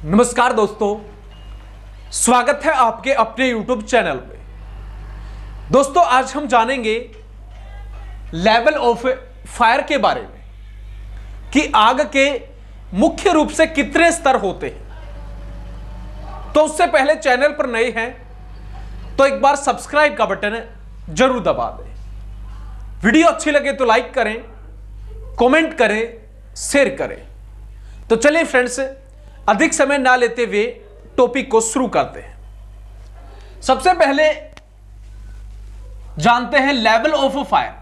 नमस्कार दोस्तों, स्वागत है आपके अपने YouTube चैनल पे। दोस्तों आज हम जानेंगे लेवल ऑफ फायर के बारे में कि आग के मुख्य रूप से कितने स्तर होते हैं। तो उससे पहले चैनल पर नए हैं तो एक बार सब्सक्राइब का बटन जरूर दबा दें। वीडियो अच्छी लगे तो लाइक करें, कमेंट करें, शेयर करें। तो चलिए फ्रेंड्स, अधिक समय ना लेते हुए टॉपिक को शुरू करते हैं। सबसे पहले जानते हैं लेवल ऑफ फायर,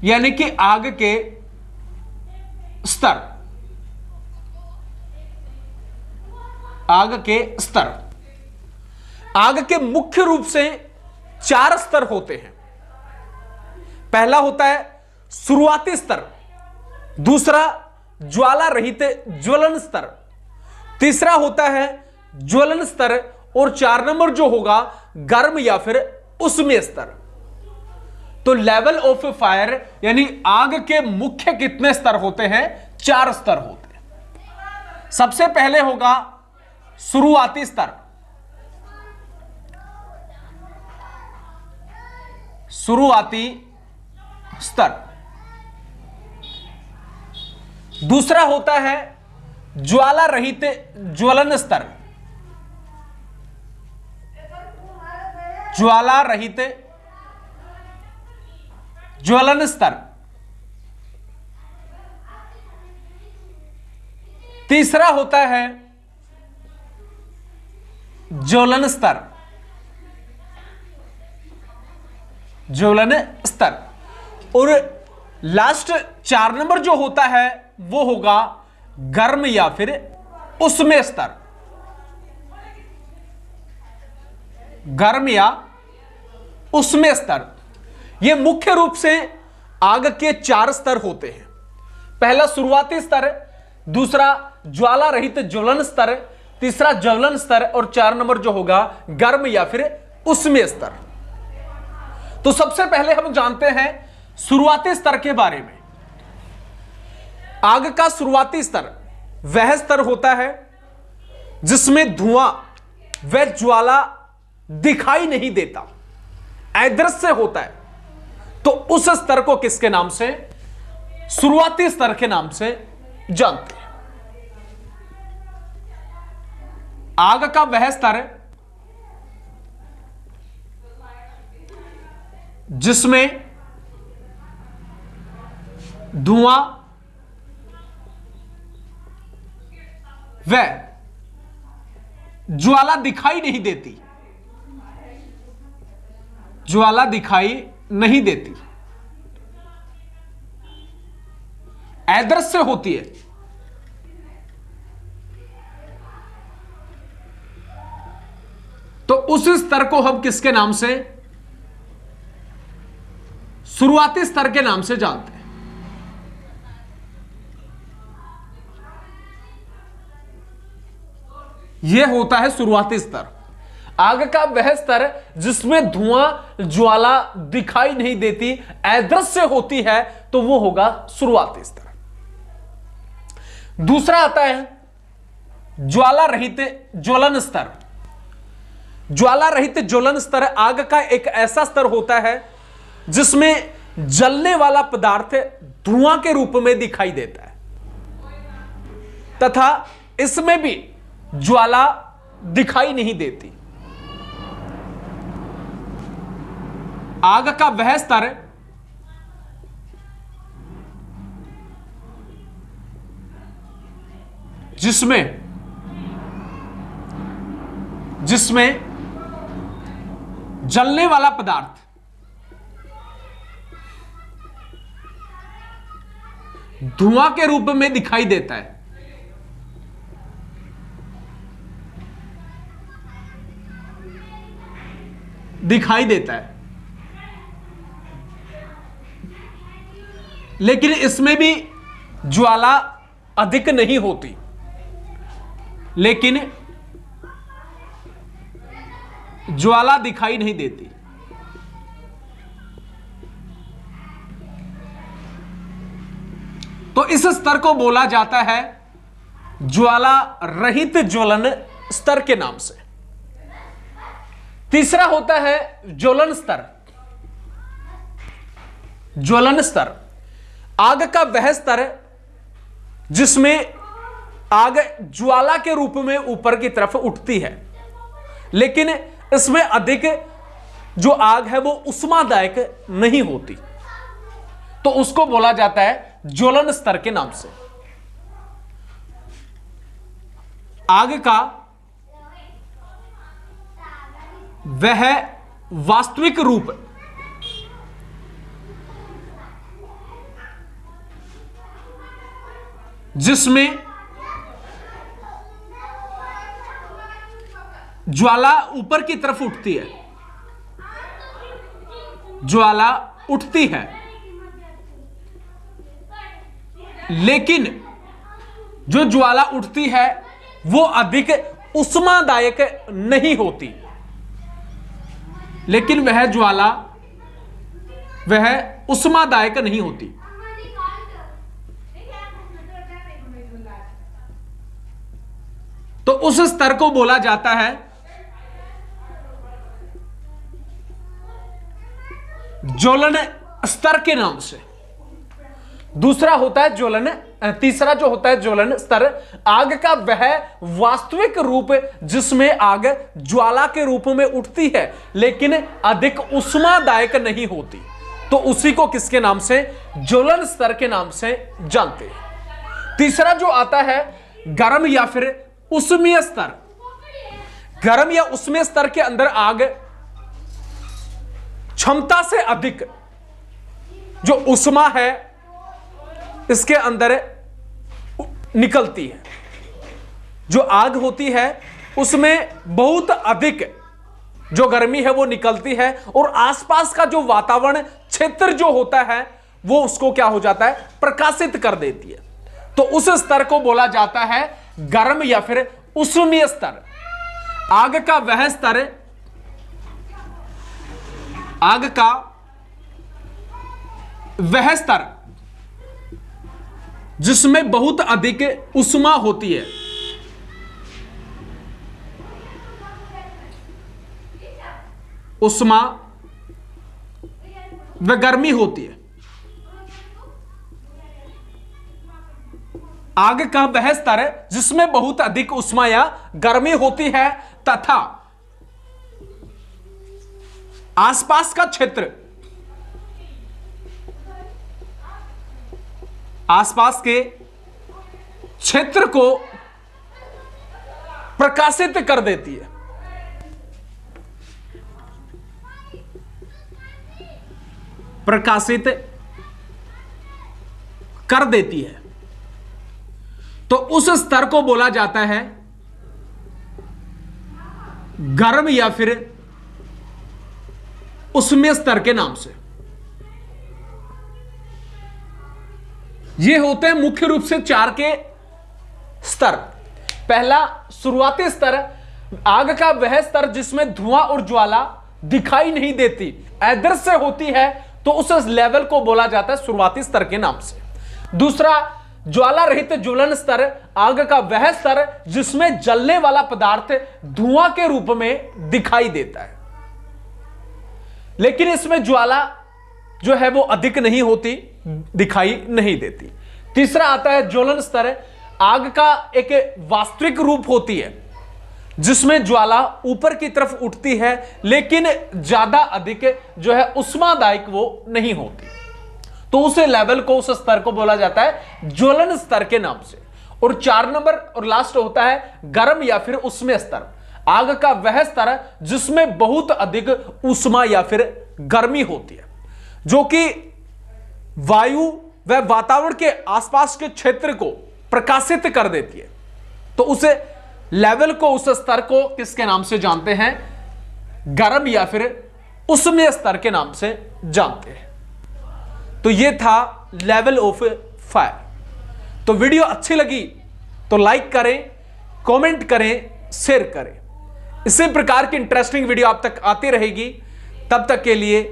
यानी कि आग के स्तर। आग के स्तर, आग के मुख्य रूप से 4 स्तर होते हैं। पहला होता है शुरुआती स्तर, दूसरा ज्वाला रहित ज्वलन स्तर, तीसरा होता है ज्वलन स्तर और 4 नंबर जो होगा गर्म या फिर उष्मीय स्तर। तो लेवल ऑफ फायर यानी आग के मुख्य कितने स्तर होते हैं? 4 स्तर होते हैं। सबसे पहले होगा शुरुआती स्तर। शुरुआती स्तर। दूसरा होता है ज्वाला रहित ज्वलन स्तर। ज्वाला रहित ज्वलन स्तर। तीसरा होता है ज्वलन स्तर। ज्वलन स्तर। और लास्ट 4 नंबर जो होता है वो होगा गर्म या फिर उष्मीय स्तर। गर्म या उष्मीय स्तर, ये मुख्य रूप से आग के 4 स्तर होते हैं। पहला शुरुआती स्तर, दूसरा ज्वाला रहित ज्वलन स्तर, तीसरा ज्वलन स्तर और 4 नंबर जो होगा गर्म या फिर उष्मीय स्तर। तो सबसे पहले हम जानते हैं शुरुआती स्तर के बारे में। आग का शुरुआती स्तर वह स्तर होता है जिसमें धुआं व ज्वाला दिखाई नहीं देता, अदृश्य होता है। तो उस स्तर को किसके नाम से, शुरुआती स्तर के नाम से जानते हैं। आग का वह स्तर जिसमें धुआं वह ज्वाला दिखाई नहीं देती, ज्वाला दिखाई नहीं देती, अदृश्य होती है। तो उस स्तर को हम किसके नाम से, शुरुआती स्तर के नाम से जानते हैं। यह होता है शुरुआती स्तर। आग का वह स्तर जिसमें धुआं ज्वाला दिखाई नहीं देती, अदृश्य होती है, तो वो होगा शुरुआती स्तर। दूसरा आता है ज्वाला रहित ज्वलन स्तर। ज्वाला रहित ज्वलन स्तर आग का एक ऐसा स्तर होता है जिसमें जलने वाला पदार्थ धुआं के रूप में दिखाई देता है तथा इसमें भी ज्वाला दिखाई नहीं देती। आग का वह स्तर जिसमें जलने वाला पदार्थ धुआं के रूप में दिखाई देता है। दिखाई देता है, लेकिन इसमें भी ज्वाला अधिक नहीं होती, लेकिन ज्वाला दिखाई नहीं देती। तो इस स्तर को बोला जाता है ज्वाला रहित ज्वलन स्तर के नाम से। तीसरा होता है ज्वलन स्तर। ज्वलन स्तर आग का वह स्तर जिसमें आग ज्वाला के रूप में ऊपर की तरफ उठती है, लेकिन इसमें अधिक जो आग है वो उष्मादायक नहीं होती, तो उसको बोला जाता है ज्वलन स्तर के नाम से। आग का वह वास्तविक रूप जिसमें ज्वाला ऊपर की तरफ उठती है, ज्वाला उठती है, लेकिन जो ज्वाला उठती है वो अधिक उष्मादायक नहीं होती, लेकिन वह ज्वाला वह उष्मादायक नहीं होती। तो उस स्तर को बोला जाता है ज्वलन स्तर के नाम से। दूसरा होता है ज्वलन, तीसरा जो होता है ज्वलन स्तर, आग का वह वास्तविक रूप जिसमें आग ज्वाला के रूप में उठती है लेकिन अधिक उष्मादायक नहीं होती, तो उसी को किसके नाम से, ज्वलन स्तर के नाम से जानते हैं। तीसरा जो आता है गर्म या फिर उष्मीय स्तर। गर्म या उष्मीय स्तर के अंदर आग क्षमता से अधिक जो उष्मा है इसके अंदर निकलती है। जो आग होती है उसमें बहुत अधिक जो गर्मी है वो निकलती है और आसपास का जो वातावरण क्षेत्र जो होता है वो उसको क्या हो जाता है, प्रकाशित कर देती है। तो उस स्तर को बोला जाता है गर्म या फिर उष्मीय स्तर। आग का वह स्तर, आग का वह स्तर जिसमें बहुत अधिक उष्मा होती है, उष्मा व गर्मी होती है। आग का वह स्तर जिसमें बहुत अधिक उष्मा या गर्मी होती है तथा आसपास का क्षेत्र, आसपास के क्षेत्र को प्रकाशित कर देती है। प्रकाशित कर देती है, तो उस स्तर को बोला जाता है गर्म या फिर उष्मीय स्तर के नाम से। ये होते हैं मुख्य रूप से चार के स्तर। पहला शुरुआती स्तर, आग का वह स्तर जिसमें धुआं और ज्वाला दिखाई नहीं देती, अदृश्य होती है, तो उस लेवल को बोला जाता है शुरुआती स्तर के नाम से। दूसरा ज्वाला रहित ज्वलन स्तर, आग का वह स्तर जिसमें जलने वाला पदार्थ धुआं के रूप में दिखाई देता है, लेकिन इसमें ज्वाला जो है वो अधिक नहीं होती, दिखाई नहीं देती। तीसरा आता है ज्वलन स्तर, आग का एक वास्तविक रूप होती है जिसमें ज्वाला ऊपर की तरफ उठती है लेकिन ज्यादा अधिक जो है उष्मादायक वो नहीं होती, तो उस लेवल को, उस स्तर को बोला जाता है ज्वलन स्तर के नाम से। और 4 नंबर और लास्ट होता है गर्म या फिर उष्मीय स्तर, आग का वह स्तर जिसमें बहुत अधिक उष्मा या फिर गर्मी होती है, जो कि वायु व वातावरण के आसपास के क्षेत्र को प्रकाशित कर देती है, तो उस लेवल को, उस स्तर को किसके नाम से जानते हैं, गर्म या फिर उष्मीय स्तर के नाम से जानते हैं। तो ये था लेवल ऑफ फायर। तो वीडियो अच्छी लगी तो लाइक करें, कमेंट करें, शेयर करें। इसी प्रकार की इंटरेस्टिंग वीडियो आप तक आती रहेगी। तब तक के लिए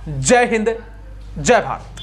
जय हिंद, जय भारत।